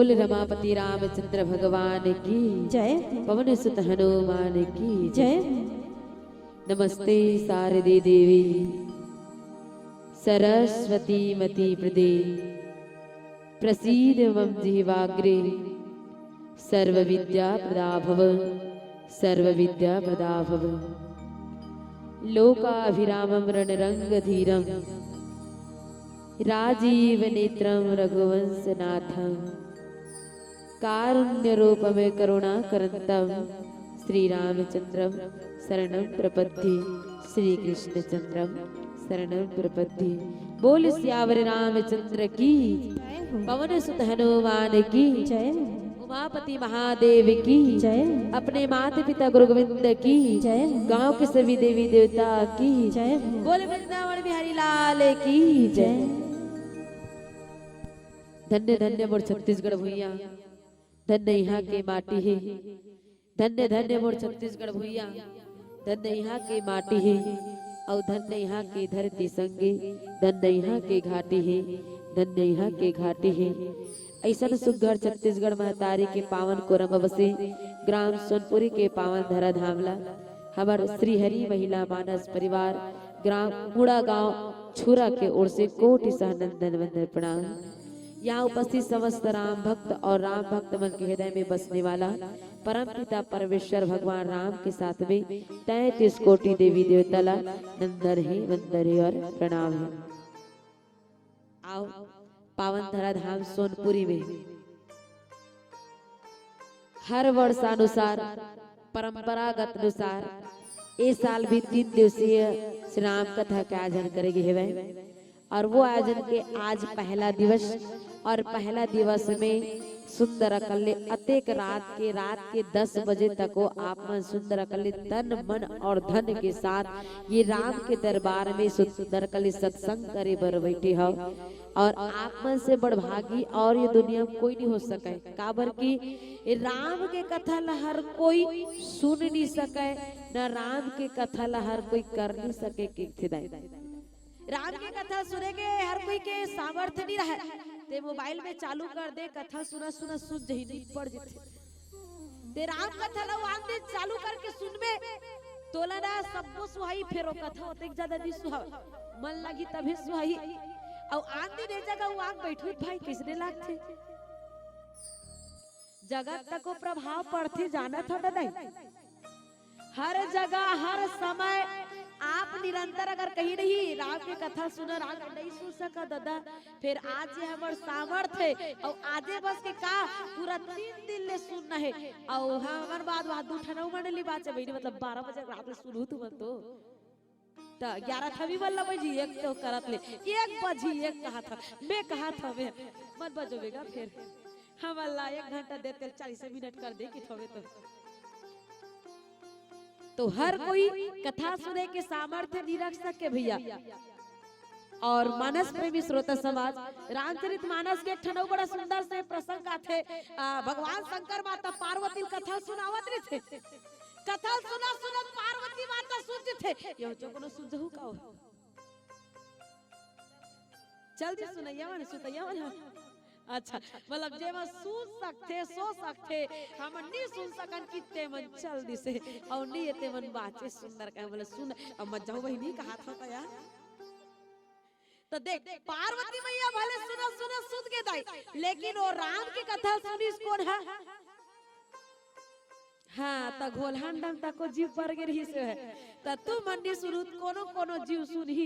बोल रमापति रामचंद्र भगवान की जय। पवन सुत हनुमान की जय। नमस्ते शारदे देवी सरस्वती मति प्रदे प्रसीद मम जिह्वाग्रे सर्व विद्या प्रदा भव सर्व विद्या प्रदा भव। लोकाभिरामं रणरंगधीरं राजीव नेत्रं रघुवंशनाथं कारुण्यरूपं करुणाकरन्तं श्रीरामचन्द्रं शरणं प्रपद्ये श्रीकृष्णचन्द्रं शरणं प्रपद्ये। बोल सियावर रामचंद्र की पवन सुत हनुमान की जय। उमापति महादेव की जय। अपने माता पिता गुरु गोविंद की जय। गांव के सभी देवी देवता की जय। बोले वृंदावन बिहारी लाल की जय। धन्य धन्य मोर छत्तीसगढ़ भुइया, धन्य यहाँ के माटी है। धन्य धन्य मोर छत्तीसगढ़ भुइया, धन्य यहाँ के माटी है। और धन्य यहाँ के धरती संगे, धन्य यहाँ के घाटी है, धन्य यहाँ के घाटी है। ऐसा सुघर छत्तीसगढ़ महतारी के पावन कोरम बसे ग्राम सोनपुरी के पावन धरा धामला हमार श्री हरि महिला मानस परिवार ग्राम मुड़ा गांव छुरा के ओर से कोटि सहनंदन वंदन प्रणाम। यहाँ उपस्थित समस्त राम भक्त और राम भक्त मन के हृदय में बसने वाला परम पिता परमेश्वर भगवान राम के साथ में 33 कोटि देवी देवता ला नंदन है वंदन है और प्रणाम है। आओ पावन धरा धाम सोनपुरी में हर वर्षानुसार परंपरागत अनुसार इस साल भी 3 दिवसीय श्री राम कथा का आयोजन करेंगे हेवे। और वो आयोजन के आज पहला दिवस और पहला दिवस में सुंदर अकल्ले अतेक रात के 10 बजे तक वो आप मन सुंदर अकल्ले तन मन और धन के साथ ये राम के दरबार में सुंदर अकल्ले सत्संग करे बर बैठे हो। और आप मन से बड़भागी और ये दुनिया में कोई नहीं हो सके काबर की राम के कथा ला हर कोई सुन नहीं सके न राम के कथा ला हर कोई कर नहीं सके कि राम की कथा सुने के हर कोई के सामर्थ्य नहीं रहे ते मोबाइल में चालू कर दे कथा सुना सुना सुन जही नहीं पड़ जेते ते राम कथा ला आन दे चालू करके सुनबे तोला ना सबको सुहाई फेरो कथा होते ज्यादा दी सुहाव मन लगी तभी सुहाई और आन दी रे जगह वो आग बैठुत भाई किसने लागथे जगत तक को प्रभाव पड़ते जाना थोड़ा नहीं। हर जगह हर समय आप निरंतर अगर कहीं नहीं राम की कथा सुना राम नहीं सुन सका दादा फिर आज ये हमार सामर्थ्य है और आजे बस के का पूरा 3 दिन ले सुनना है। और हमार बात उठाना मनली बात है मतलब 12 बजे रात में सुनू तुम तो 11 थवी वाला बजी एक तो करत ले 1 बजी 1 कहा था मैं कहा था मैं मत बजोवेगा फिर हम अल्लाह 1 घंटा देते 40 मिनट कर दे कि थवे तो हर कोई कथा सुने के सामर्थ्य नहीं रख सके भैया। और मानस प्रेमी श्रोता समाज रामचरित मानस के ठनौ बड़ा सुंदर से प्रसंग आथे भगवान शंकर माता पार्वती कथा सुनावत रही थे कथा सुना सुना पार्वती माता सुनते थे यो जो कोनो सुनजहु का जल्दी सुनैया मन सुतैया मन अच्छा मतलब जे मन सुन सकते सो सकते हम नहीं सुन सकन किते मन जल्दी से और नहीं एते मन बाचे सुंदर का बोले सुन अब मत जाओ वही नहीं कहा था यार तो देख पार्वती मैया भले सुना सुना सुन के दाई लेकिन वो राम की कथा सुनी कौन है हाँ त घोलहन डम तक को जीव पर गिर ही से है त तू मंडी सुरुत कोनो कोनो जीव सुनही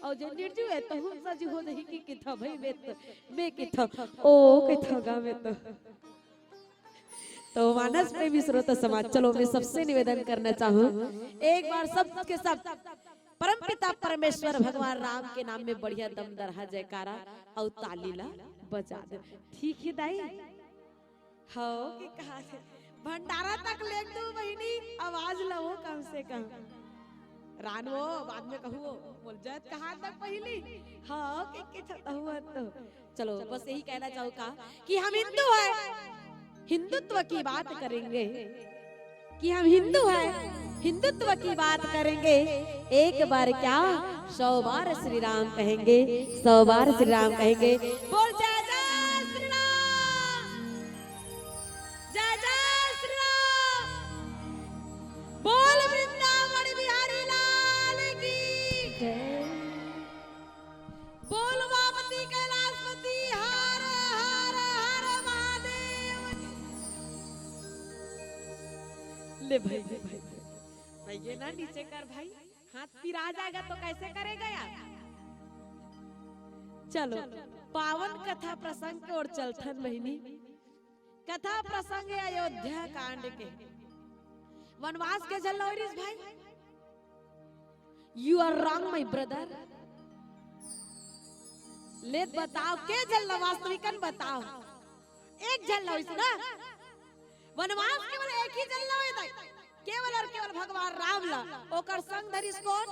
और जे निर्जीव है तो हम सजी हो जही की था भाई मैं की था ओ के था गा में तो मानस प्रेमी श्रोता समाज चलो मैं सबसे निवेदन करना चाहूं एक बार सब के सब परमपिता परमेश्वर भगवान राम के नाम में बढ़िया दमदार जयकारा और तालीला बजा दे ठीक है दाई हो के कहा भंडारा तक ले दो बहिनी आवाज लो कम से कम रानो बाद में कहूँ बोल जात कहाँ तक पहली हाँ के हुआ तो चलो बस यही कहना चाहूँगा कि हम हिंदू हैं हिंदुत्व की बात करेंगे कि हम हिंदू हैं हिंदुत्व की बात करेंगे एक बार क्या 100 बार श्री राम कहेंगे 100 बार श्री राम कहेंगे बोल जय जय श्री राम ले भाई भाई ये ना नीचे कर भाई, हाथ पिरा जाएगा तो कैसे करेगा यार। चलो पावन कथा प्रसंग की ओर चलथन बहिनी। कथा प्रसंग है अयोध्या कांड के, वनवास के जल लॉरिस भाई। You are wrong my brother. ले बताओ के जल वास्तविकन बताओ। एक जल लॉरिस ना, वनवास केवल एक ही जल लॉरिस, केवल और केवल भगवान राम ला। ओकर संग धरिस कौन?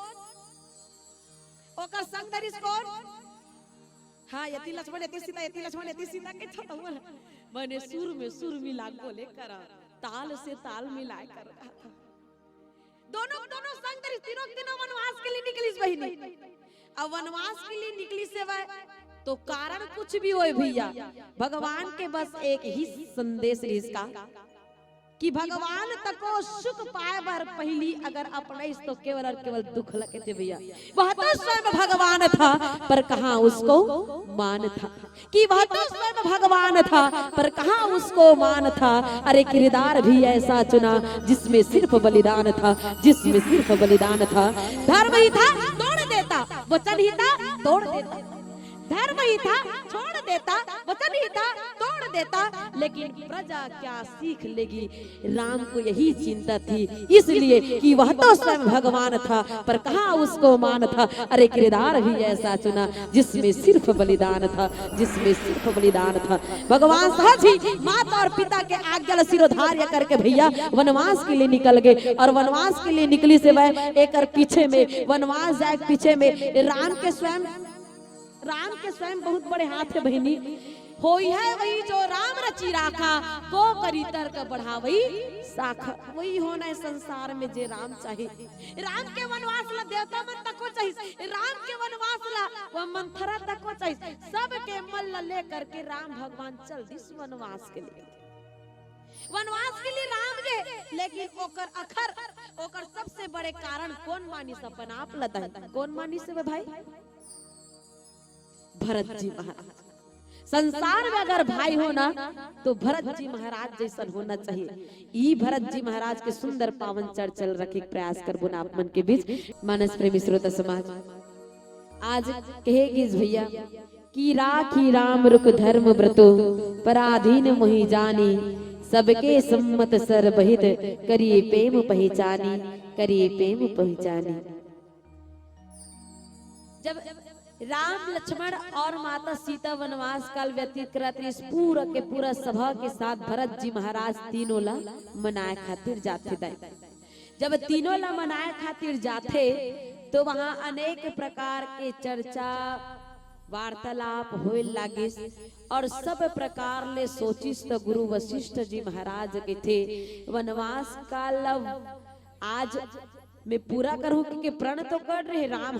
ओकर संग धरिस कौन? हाँ यति लक्ष्मण यति सीता, यति लक्ष्मण यति सीता के छत हुआ मैंने सुर में सुर मिला बोले करा, ताल से ताल मिलाए कर रहा था। दोनों दोनों संग धरिस, तीनों तीनों वनवास के लिए निकली बहिनी। अब वनवास के लिए निकली से वह तो कारण कुछ भी हो भैया, भगवान के बस एक ही संदेश इसका कि भगवान तको सुख पाए बर पहली अगर अपने तो केवल और केवल दुख लगे थे भैया। वह तो स्वयं भगवान था पर कहाँ उसको मान था, कि वह तो स्वयं भगवान था पर कहाँ उसको मान था। अरे किरदार भी ऐसा चुना जिसमें सिर्फ बलिदान था, जिसमें सिर्फ बलिदान था। धर्म ही था तोड़ देता, वचन ही था तोड़ देता। धर्म ही था छोड़ देता, वचन ही था तोड़ देता। लेकिन प्रजा क्या सीख लेगी, राम को यही चिंता थी, इसलिए कि वह तो स्वयं भगवान था पर कहाँ उसको मान था। अरे किरदार भी ऐसा चुना जिसमें सिर्फ बलिदान था, जिसमें सिर्फ बलिदान था। भगवान सहज ही माता और पिता के आज्ञा सिरोधार्य करके भैया वनवास के लिए निकल गए। और वनवास के लिए निकली से वह एक पीछे में वनवास जाए, पीछे में राम के स्वयं बहुत बड़े हाथ है बहिनी। होई है वही जो राम रची राखा, को करी तर्क बढ़ावई साखा। वही होना है संसार में जे राम चाहिए। राम के वनवास ला देवता मन तक को चाहिए, राम के वनवास ला वह मंथरा तक को चाहिए। सब के मन ला लेकर के राम भगवान चल दिस वनवास के लिए, वनवास के लिए राम जे। लेकिन ओकर अखर ओकर सबसे बड़े कारण कौन मानी अपन आप लदा, कौन मानी से भाई? भरत जी महाराज। संसार में अगर भाई होना तो भरत जी महाराज जैसा होना चाहिए। ई भरत जी महाराज के सुंदर पावन चल रखे प्रयास कर बुना मन के बीच। मानस प्रेमी श्रोता समाज आज कहेगी भैया कि राखी राम रुक धर्म व्रतो, पराधीन मोहि जानी, सबके सम्मत सर्वहित, करिए प्रेम पहचानी, करिए प्रेम पहचानी। जब राम लक्ष्मण और माता सीता वनवास काल व्यतीत करते, इस पूरा के पूरा सभा के साथ भरत जी महाराज तीनों ला मनाए खातिर जाते थे। जब तीनों ला मनाए खातिर जाते तो वहां अनेक प्रकार के चर्चा वार्तालाप होए लागे और सब प्रकार ले सोचिस तो गुरु वशिष्ठ जी महाराज के थे वनवास काल आज मैं पूरा करूं कि प्रण तो कर रहे राम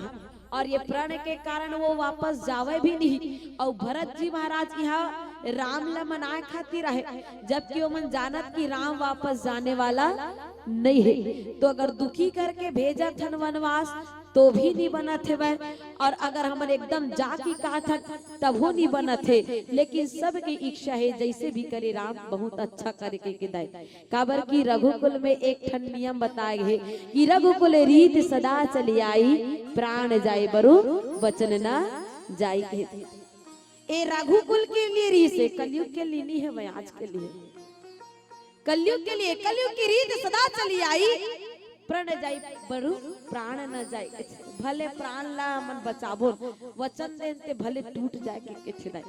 और ये प्रण के कारण वो वापस जावे भी नहीं। और भरत जी महाराज यहाँ राम ला मनाए खातिर रहे, जबकि वो मन जानत कि राम वापस जाने वाला नहीं है। तो अगर दुखी करके भेजा थन वनवास तो भी नहीं बना थे वह, और अगर हम एकदम जाके कहा था तब वो नहीं बना थे। लेकिन सबकी इच्छा है जैसे भी करे राम बहुत अच्छा करके के दाए। काबर की रघुकुल में एक ठन नियम बताए गए कि रघुकुल रीत सदा चली आई, प्राण जाए बरु वचन ना जाए। ए रघुकुल के लिए रीत है, कलयुग के लिए नहीं है वह, आज के लिए कलयुग के लिए। कलयुग की रीत सदा चली आई, प्रण जाई बरु प्राण न जाए। भले प्राण ला मन बचाबो, वचन देते भले टूट जाए के छिदाई।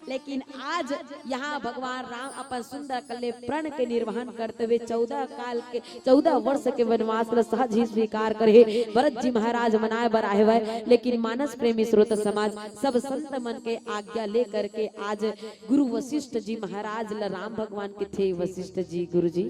लेकिन आज यहाँ भगवान राम अपन सुंदर कले प्रण के निर्वहन करते हुए 14 वर्ष के वनवास सहज ही स्वीकार करे भरत जी महाराज मनाए बराहे हुए। लेकिन मानस प्रेमी स्रोत समाज सब संत मन के आज्ञा लेकर के आज गुरु वशिष्ठ जी महाराज ल राम भगवान के थे, वशिष्ठ जी गुरु जी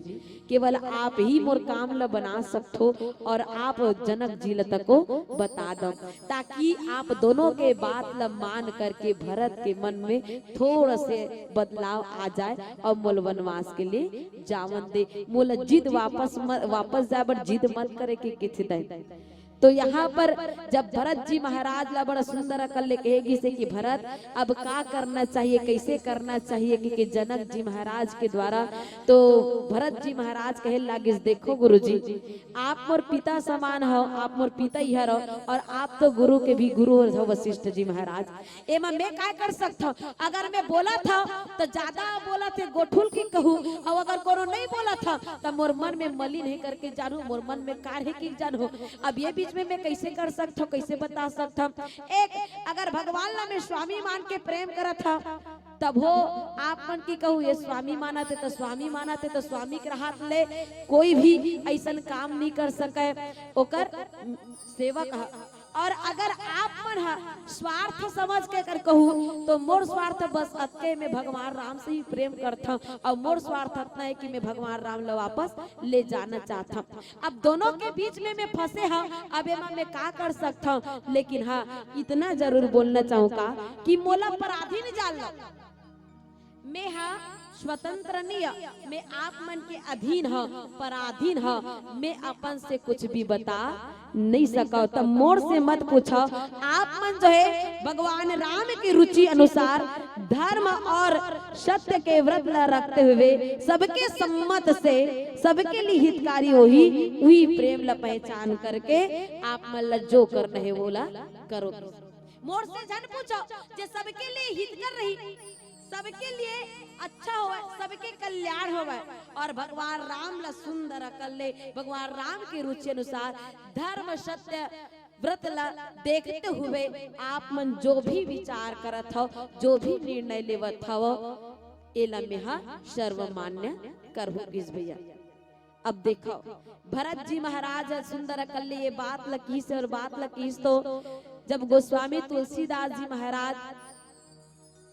केवल आप ही मोर काम ल बना सकते और आप जनक जी ल तको बता दो, ताकि आप दोनों के बात ल मान करके भरत के मन में थोड़ा से बदलाव आ जाए और मूल वनवास के लिए जावन दे। मूल जिद वापस जाए बट जिद मत करे कि किथे दे। तो यहाँ पर जब भरत जी महाराज ला बड़ा सुंदर अकल कहेगी से कि भरत अब क्या करना चाहिए, कैसे करना चाहिए, कि जनक जी महाराज के द्वारा। तो भरत जी महाराज कहे लागिस, देखो गुरुजी, आप मोर पिता समान हो, आप मोर पिता ही हो, और आप तो गुरु के भी गुरु हो वशिष्ठ जी महाराज। एमा मैं क्या कर सकता हूँ? अगर मैं बोला था तो ज्यादा बोला थे गोठुल की कहूँ, और अगर कोनो नहीं बोला था तो मोर मन में मलिन है करके जानू, मोर मन में कार है कि जानू। अब ये बीच में मैं कैसे कर सकता हूँ, कैसे बता सकता हूँ? एक अगर भगवान ला मैं स्वामी मान के प्रेम करा था, तब हो आप मन की कहूँ ये स्वामी माना थे तो स्वामी माना थे, तो स्वामी के हाथ ले कोई भी ऐसा काम नहीं कर सके, ओकर सेवक। और अगर आप मन स्वार्थ समझ के कर कहूँ तो मोर स्वार्थ बस अतके में भगवान राम से ही प्रेम करता हूँ, और मोर स्वार्थ इतना है कि मैं भगवान राम ला वापस ले जाना चाहता हूँ। अब दोनों के बीच में मैं फंसे हाँ, अब एमा मैं क्या कर सकता हूँ? लेकिन हाँ इतना जरूर बोलना चाहूँगा कि मोला अपराधी जान लो, मैं हाँ स्वतंत्र नहीं, मैं आप मन के अधीन है, पराधीन है, मैं अपन से कुछ भी बता नहीं सका। तब मोर से मत पूछो, आप मन जो है भगवान राम की रुचि अनुसार धर्म और सत्य के व्रत ला रखते हुए सबके सम्मत से सबके लिए हितकारी हो ही वही प्रेम ला पहचान करके आप मन ला जो करना है वो ला करो। मोर से जन पूछो जे सबके लिए हित कर रही, सबके लिए अच्छा हो, सबके कल्याण हो, और भगवान राम ला सुंदर अकल ले भगवान राम की रुचि अनुसार धर्म सत्य व्रत ला देखते हुए आप मन जो भी विचार करत हो, जो भी निर्णय लेवत हो, एला में सर्वमान्य करहु किस भैया। अब देखो भरत जी महाराज सुंदर अकल ले ये बात लकी से और बात लकी तो जब गोस्वामी तुलसीदास जी महाराज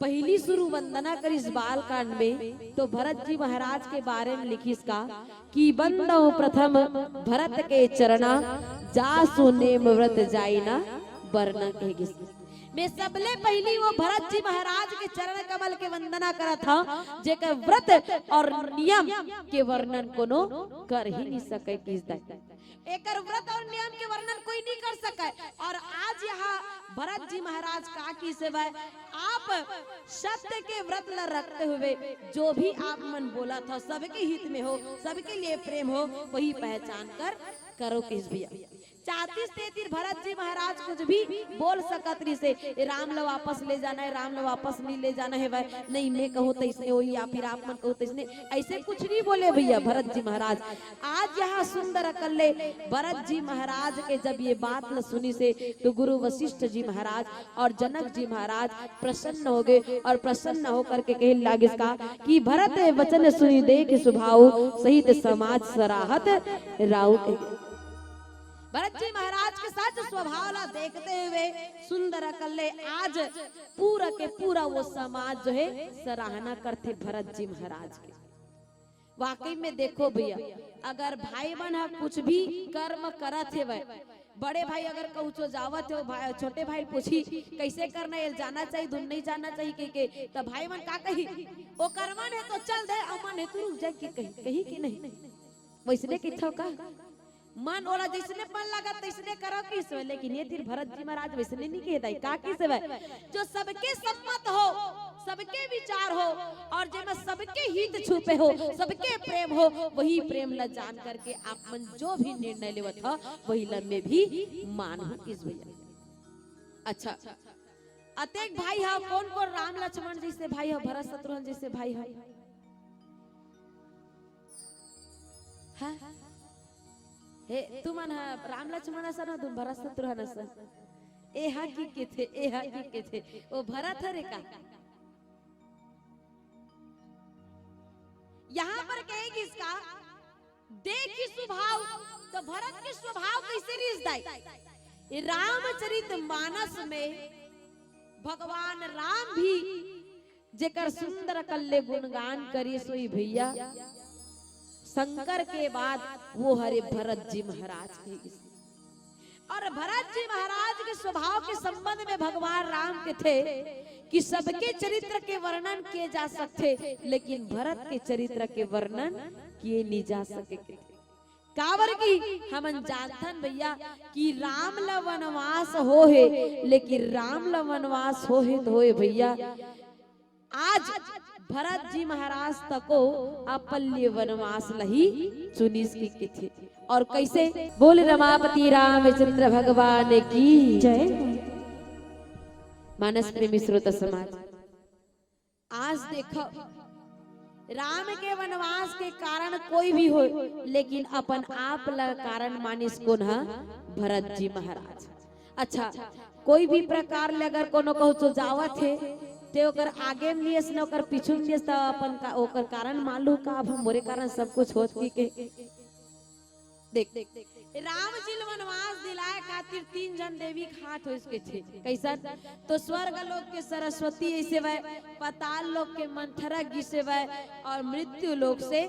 पहली शुरू वंदना कर इस बाल कांड में, तो भरत जी महाराज के बारे में लिखिस का कि बंदो प्रथम भरत के चरणा जा सुने व्रत जाइना वर्णन कहेगी। मैं सबले पहली वो भरत जी महाराज के चरण कमल के वंदना करा था, जेकर व्रत और नियम के वर्णन कोनो कर ही नहीं सके। एकर व्रत और नियम के वर्णन कोई नहीं कर सके। और आज यहाँ भरत जी महाराज का की सेवा, आप सत्य के व्रत ला रखते हुए जो भी आप मन बोला था सबके हित में हो, सबके लिए प्रेम हो, वही पहचान कर करो किस भैया। 34-33 भरत जी महाराज कुछ भी बोल सकत रही से राम ला वापस ले जाना है, राम ला वापस नहीं ले जाना है, भाई नहीं मैं कहूँ तो इसने हो या फिर आप मन कहूँ तो इसने, ऐसे कुछ नहीं बोले भैया भरत जी महाराज। आज यहाँ सुंदर अकल्ले भरत जी महाराज के जब ये बात न सुनी से तो गुरु वशिष्ठ जी महाराज और जनक जी महाराज प्रसन्न हो गए, और प्रसन्न होकर के कहे लागे का कि भरत वचन सुनी देख स्वभाव सहित समाज सराहत राउ। भरत जी महाराज के साथ स्वभाव ला देखते हुए सुंदर अकल्ले आज पूरा के पूरा वो समाज जो है सराहना करते भरत जी महाराज के। वाकई में देखो भैया, अगर भाई बहन कुछ भी कर्म करत है, बड़े भाई अगर कौचो जावत हो, भाई छोटे भाई पूछी कैसे करना है, जाना चाहिए धुन नहीं जाना चाहिए के तो भाई मन का कही वो कर्मन है तो चल दे, अमन है तू रुक जाए कि कही कि नहीं वैसने की का मन ओला जैसने मन लगा तैसने करो कि से। लेकिन ये फिर भरत जी महाराज वैसने नहीं कहता का की से जो सबके सम्मत हो, सबके विचार हो, और जेमा सबके हित छुपे हो, सबके प्रेम हो, वही प्रेम ला जान करके आप मन जो भी निर्णय लेवत हो वही ला में भी मान इस भैया। अच्छा अतेक भाई हो, कौन कौन राम लक्ष्मण जैसे भाई हो, भरत शत्रुघ्न जैसे भाई हो, हाँ हे तुमन राम लक्ष्मण असन तुम भरत शत्रुघ्न असन ए हा की के थे, ए हा की के थे वो भरत हरे का। यहाँ पर कहेगी इसका देखी स्वभाव, तो भरत के स्वभाव कैसे रिश्ताई। रामचरित मानस में भगवान राम भी जेकर सुंदर कल्ले गुणगान करी सोई भैया, शंकर के बाद वो हरे भरत जी महाराज के। और भरत जी महाराज के स्वभाव के संबंध में भगवान राम के थे कि सबके चरित्र के वर्णन किए जा सकते, लेकिन भरत के चरित्र के वर्णन किए नहीं जा सके। काबर की हमन जानथन भैया कि राम ला वनवास हो है, लेकिन राम ला वनवास हो है तो होए भैया आज भरत जी महाराज तको अपन लिए वनवास लही चुनिस की थे। और कैसे बोल रमापति रामचंद्र भगवान की जय। मानस प्रेमी श्रोता समाज, आज देखो राम के वनवास के कारण कोई भी हो, लेकिन अपन आप ला कारण मानिस कौन है? भरत जी महाराज। अच्छा, कोई भी प्रकार ले अगर कोनो कहू तो जावत है ते ओकर आगे में लियस न ओकर पीछे में लियस, त अपन का ओकर कारण मालूम का अब मोरे कारण सब कुछ होत की के। देख राम जी वनवास दिलाए खातिर 3 जन देवी खाट हो इसके थे। कैसन? तो स्वर्ग लोक के सरस्वती ऐसे वै, पाताल लोक के मंथरा गिसे वै, और मृत्यु लोक से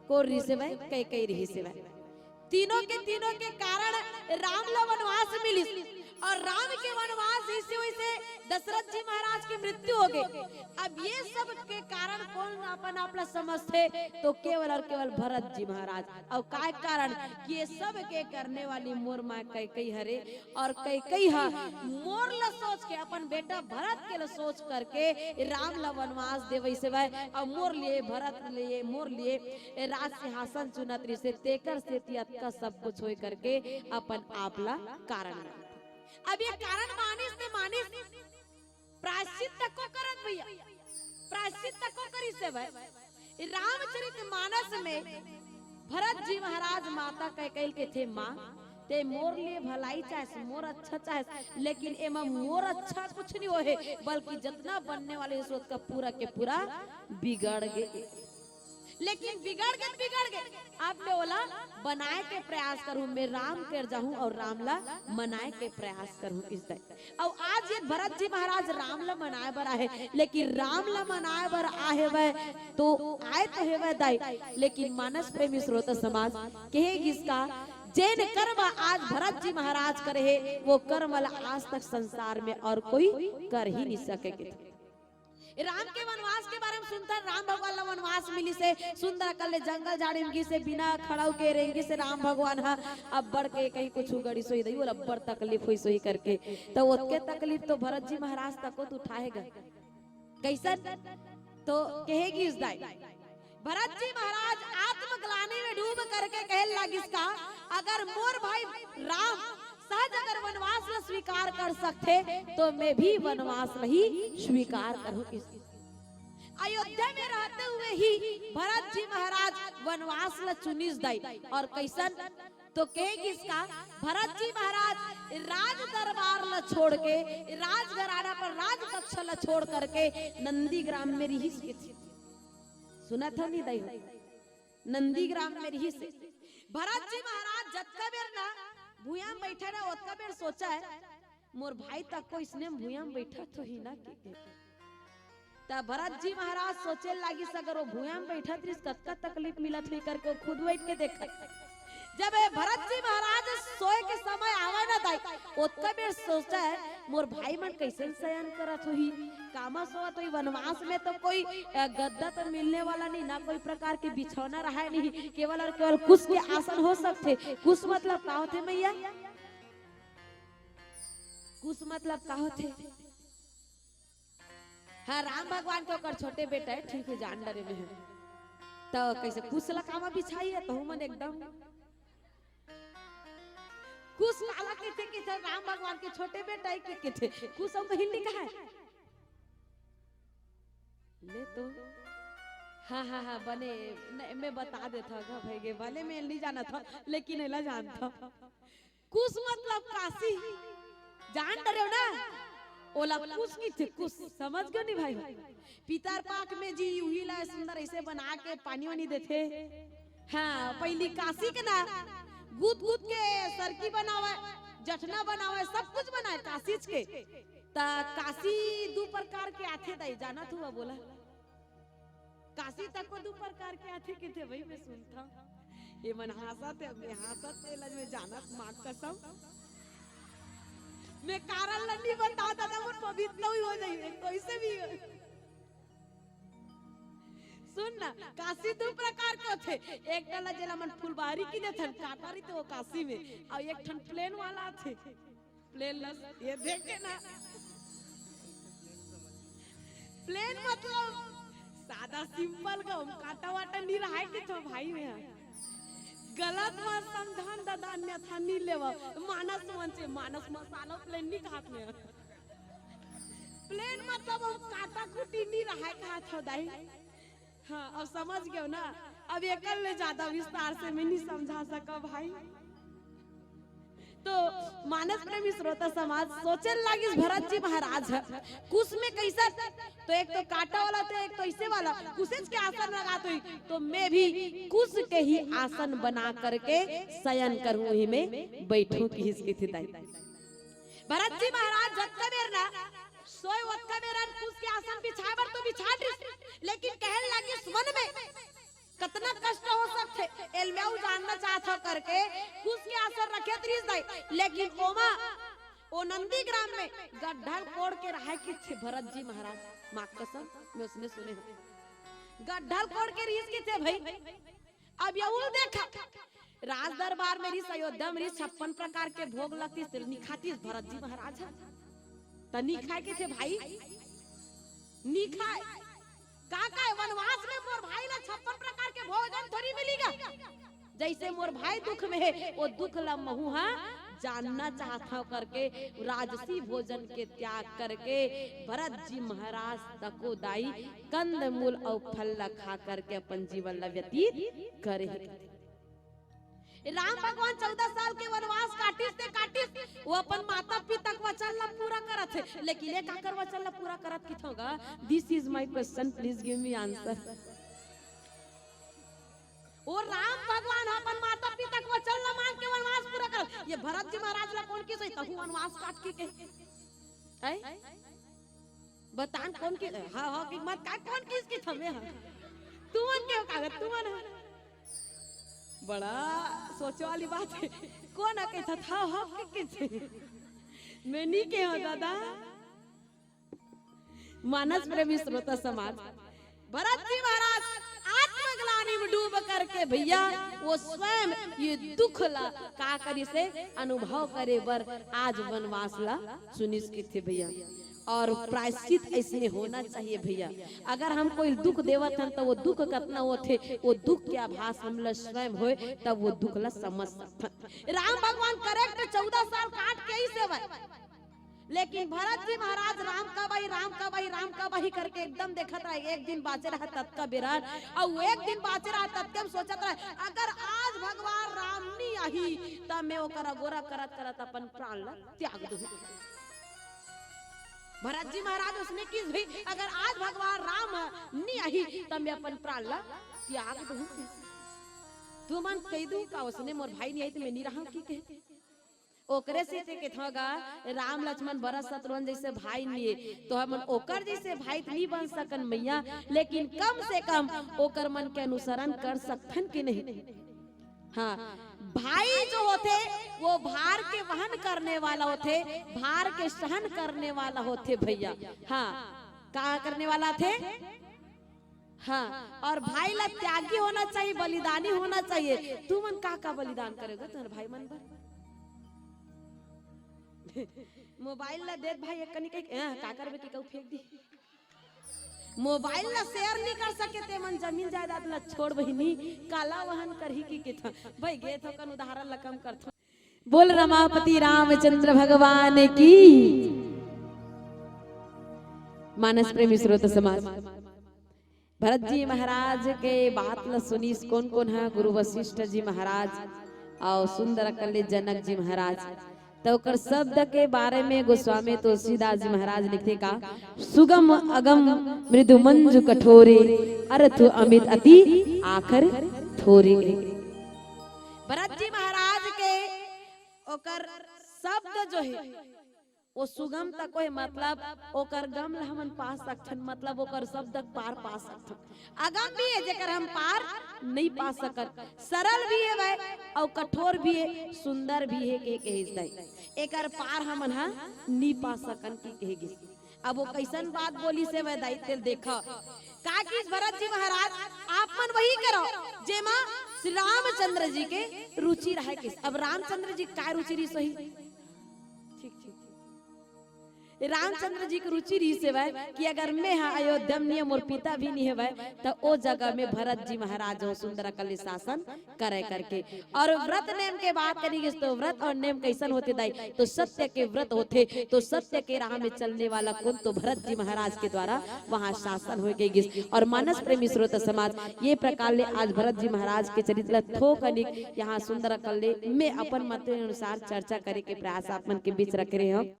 कोरी से वै, कई रही से वै। तीनों के कारण राम ला वनवास मिली, और राम के वनवास इसी वजह से दशरथ जी महाराज की मृत्यु हो गई। अब ये सब के कारण कौन अपन आपला समझते? तो केवल और केवल भरत जी महाराज। और काय कारण? कि ये सब के करने वाली मोर माँ कैकई हरे, और कैकई हा मोर ला सोच के अपन बेटा भरत के ला सोच करके राम ला वनवास देवई से भाई, और मोर लिए भरत लिए मोर लिए राज सिंहासन चुनत रही से तेकर से तियत का सब कुछ होई करके अपन आपला कारण। अब ये कारण मानिस प्रायश्चित तक को करत भैया, प्रायश्चित तक को करी से भाई। रामचरितमानस में भरत जी महाराज माता कैकेयी के थे माँ, ते मोर लिए भलाई चाहे मोर अच्छा चाहे, लेकिन एमा मोर अच्छा कुछ नहीं हो है, बल्कि जितना बनने वाले स्रोत का पूरा के पूरा बिगड़ गए। लेकिन बिगड़ गए आप ने बोला बनाए के प्रयास करूं, मैं राम कर जाऊं और रामला मनाए के प्रयास करूं इस तरह। और आज ये भरत जी महाराज रामला मनाए बर आए, लेकिन रामला मनाए बर आए वह तो आए तो है वह दाई, लेकिन मानस प्रेमी श्रोता समाज कहे किसका जैन कर्म आज भरत जी महाराज करे है, वो कर्म आज तक संसार में और कोई कर ही नहीं सके। राम के वनवास के बारे में सुनता, राम भगवान ला वनवास मिली से सुंदर कल जंगल झाड़ी से बिना खड़ाऊ के रेंगी से राम भगवान हा अब बढ़ के कहीं कुछ गड़ी सोई दई वो अब्बर तकलीफ हुई सोई करके, तो उसके तकलीफ तो भरत जी महाराज तक को उठाएगा कैसन? तो कहेगी इस दाई भरत जी महाराज आत्मग्लानि में डूब करके कहे लगिस का, अगर मोर भाई राम सहज अगर वनवास ला स्वीकार कर सकते तो मैं भी वनवास ही स्वीकार करूं। अयोध्या में रहते हुए ही भरत जी महाराज वनवास ला चुनिस दाई, और कैसन? तो कहेगी इसका भरत जी महाराज राज दरबार ला छोड़ के राजघराना पर राज कक्ष ला छोड़ करके नंदी ग्राम में रही से, सुना था नहीं दाई? नंदी ग्राम में रही से भरत जी महाराज जत्का बेर ना भूया में बैठा ना उतना बेर सोचा है मोर भाई तक को इसने भूया में बैठा तो ही ना के। तब भरत जी महाराज सोचे लगी अगर वो भूया में बैठा तो इसका तकलीफ मिलत ही करके खुद बैठ के देखा। जब भरत जी महाराज सोए के समय आवा ना दाई उतना बेर सोचा है मोर भाई मन कैसे शयन करत होही, कामा सोवत होई। वनवास में तो कोई गद्दा तो मिलने वाला नहीं, ना कोई प्रकार के बिछौना रहा नहीं, केवल और केवल कुश के आसन हो सकते। कुश मतलब का होते मैया? कुश मतलब का होते? हाँ, राम भगवान के ओकर छोटे बेटा है, ठीक है, जान डरे में है तो कैसे कुश ला कामा बिछाई है तो मन एकदम कुश काला के थे राम भगवान के छोटे बेटा के थे। कुश तो हिंदी का है ले तो हाँ बने मैं बता देता था भाई वाले में नहीं जाना था लेकिन एला जानता। कुश मतलब काशी, जान डरे हो ना? ओला कुश की थे, कुश समझ गए नहीं भाई? पितर पाक में जी वही ला सुंदर ऐसे बना के पानी वानी देते। हाँ, पहली काशी के ना गुद के सरकी बनावा, जठना बनावा, सब कुछ बनाए काशी के। ता काशी दो प्रकार के आथे दाई, जाना तू बोला काशी तक को दो प्रकार के आथे के थे भाई, मैं सुनता ये मन हासत है, मैं हासत है लज में जानत मां कसम मैं कारण लंडी बताता था वो पवित्र ही हो जाए तो ऐसे भी सुन ना, काशी दो प्रकार के होते, एक टला जेला मन फुलबारी की देथन काटारी तो वो काशी में, और एक ठन प्लेन वाला थे, प्लेन लस ये देखे ना, प्लेन मतलब सादा सिंपल का काटा वाटा नहीं रहा है कि तो भाई में गलत मत समझान दादा अन्यथा नहीं लेवा मानस मन से मानस मसाला प्लेन नहीं खात में प्लेन मतलब हम काटा कुटी नहीं रहा है कहा था दाई। हाँ अब समझ गए ना, अब एकल ले ज्यादा विस्तार से मैं नहीं समझा सका भाई। तो मानस प्रेमी श्रोता समाज सोचे लगी भरत जी महाराज है कुछ में कैसा, तो एक तो काटा वाला तो एक तो ऐसे वाला कुछ के आसन लगा तो मैं भी कुछ के ही आसन बना करके शयन करूं ही में बैठूं की इसकी थी दाई। भरत जी महाराज जत्ता बेर ना सोए वत्ता बेर कुछ के आसन बिछाए बर तो बिछा दी, लेकिन कहने लगी मन में कितना कष्ट हो सकते एलमेऊ जानना चाहता करके कुछ के आसर रखे त्रिस दाई, लेकिन ओमा ओ नंदीग्राम में गड्ढा कोड़ के रहा कि थे भरत जी महाराज मां कसम मैं उसने सुने गड्ढा कोड़ के रीस की थे भाई। अब ये देखा राज दरबार में रीस अयोध्या में रीस 56 प्रकार के भोग लगती सिर निखाती भरत जी महाराज तनी खाए के थे भाई नी खाए का वनवास में मोर भाई ला 56 प्रकार के भोजन थोड़ी मिलेगा, जैसे मोर भाई दुख में है वो दुख ला महू हा जानना चाहता करके राजसी भोजन के त्याग करके भरत जी महाराज तको दाई कंद मूल और फल खा करके अपन जीवन ला व्यतीत करे। राम भगवान 14 साल के वनवास काटिस वो अपन माता पिता के वचन ला पूरा करत है, लेकिन एक आकर वचन ला पूरा करत किथ होगा। This is my question please give me answer. और राम भगवान अपन माता पिता के वचन ला मान के वनवास पूरा कर, ये भरत जी महाराज ला कौन की सही तहु वनवास काट के है बतान कौन की हां हां की मत का कौन किस की थमे तुमन के कागज तुमन बड़ा सोचो वाली बात है कौन आ कहता था हम के मैं नहीं के हो दादा। मानस प्रेमी श्रोता समाज भरत जी महाराज आत्मग्लानि में डूब करके भैया वो स्वयं ये दुख ला का करी से अनुभव करे बर आज वनवास ला सुनिश्चित थे भैया। और प्रायश्चित ऐसे होना चाहिए भैया, अगर हम कोई दुख देवत हन तो वो दुख कितना होते वो दुख के आभास हम ला स्वयं होए तब वो दुख ला समझ सकते। राम भगवान करेक्ट 14 साल काट के ही सेवा, लेकिन भरत जी महाराज राम का भाई करके एकदम देखत रहे एक दिन बाचे रहा तब का बिरान और एक दिन बाचे रहा तब के सोचत रहे अगर आज भगवान राम नहीं आई तब मैं ओकरा गोरा करत करत अपन प्राण ला त्याग दूं। भरत जी महाराज उसने किस भी अगर आज भगवान राम नहीं आई तब मैं अपन प्राण ला त्याग दूं। तू मन कह दूं का उसने मोर भाई नहीं आई तो मैं नहीं रहा की कहे ओकरे से के थोगा राम लक्ष्मण भरत शत्रुघ्न जैसे भाई नहीं तो हम ओकर जैसे भाई नहीं बन सकन मैया, लेकिन कम से कम ओकर मन के अनुसरण कर सकथन कि नहीं। हाँ भाई जो होते वो भार के वहन करने वाला होते, भार के सहन करने वाला होते भैया। हाँ क्या करने वाला थे हाँ, और भाई ला त्यागी होना चाहिए, बलिदानी होना चाहिए। तू मन का बलिदान करेगा तुम्हारे भाई मन पर मोबाइल ला दे भाई एक कनी का करबे की कहू फेंक दी मोबाइल ला शेयर नहीं कर सके ते मन जमीन जायदाद ला छोड़ बहिनी काला वहन करही की केथा भाई गे तो कन उदाहरण ला कम करथो। बोल रमापति रामचंद्र भगवान की। मानस प्रेमी श्रोता समाज भरत जी महाराज के बात ला सुनी कौन कौन है गुरु वशिष्ठ जी महाराज और सुंदर कल्ले जनक जी महाराज। तो कर शब्द के बारे में गोस्वामी तुलसीदास जी महाराज लिखते का सुगम अगम मृदु मंजु कठोरे अर्थ अमित अति आखर थोरे। भरत जी महाराज के ओकर शब्द जो है वो सुगम तक कोई मतलब ओकर गम हमन पा सकथन, मतलब ओकर शब्द तक पार पा सकथन। अगम भी है जेकर हम पार नहीं पा सकत, सरल भी है भाई और कठोर भी है, सुंदर भी है के कहे एकर पार हमन हा नहीं पा सकन की कहेगी। अब वो कैसन बात बोली से वह दायित्व देखा का कि भरत जी महाराज आप मन वही करो जेमा श्री रामचंद्र जी के रुचि रहे किस। अब रामचंद्र जी का रुचि रही सही, ठीक ठीक रामचंद्र जी की रुचि रही से भाई कि अगर मैं हाँ अयोध्या में मोर पिता भी नहीं है भाई तो ओ जगह में भरत जी महाराज हो सुंदर कल शासन करे करके। और व्रत नेम के बात करेंगे तो व्रत और नेम कैसन होते दाई तो सत्य के व्रत होते, तो सत्य के राह में चलने वाला कौन तो भरत जी महाराज के द्वारा वहाँ शासन हो गई। और मानस प्रेमी श्रोता समाज ये प्रकार ले आज भरत जी महाराज के चरित्र थोक अनिक यहाँ सुंदर कल में अपन मत अनुसार चर्चा करे के प्रयास आप मन के बीच रख रहे हो।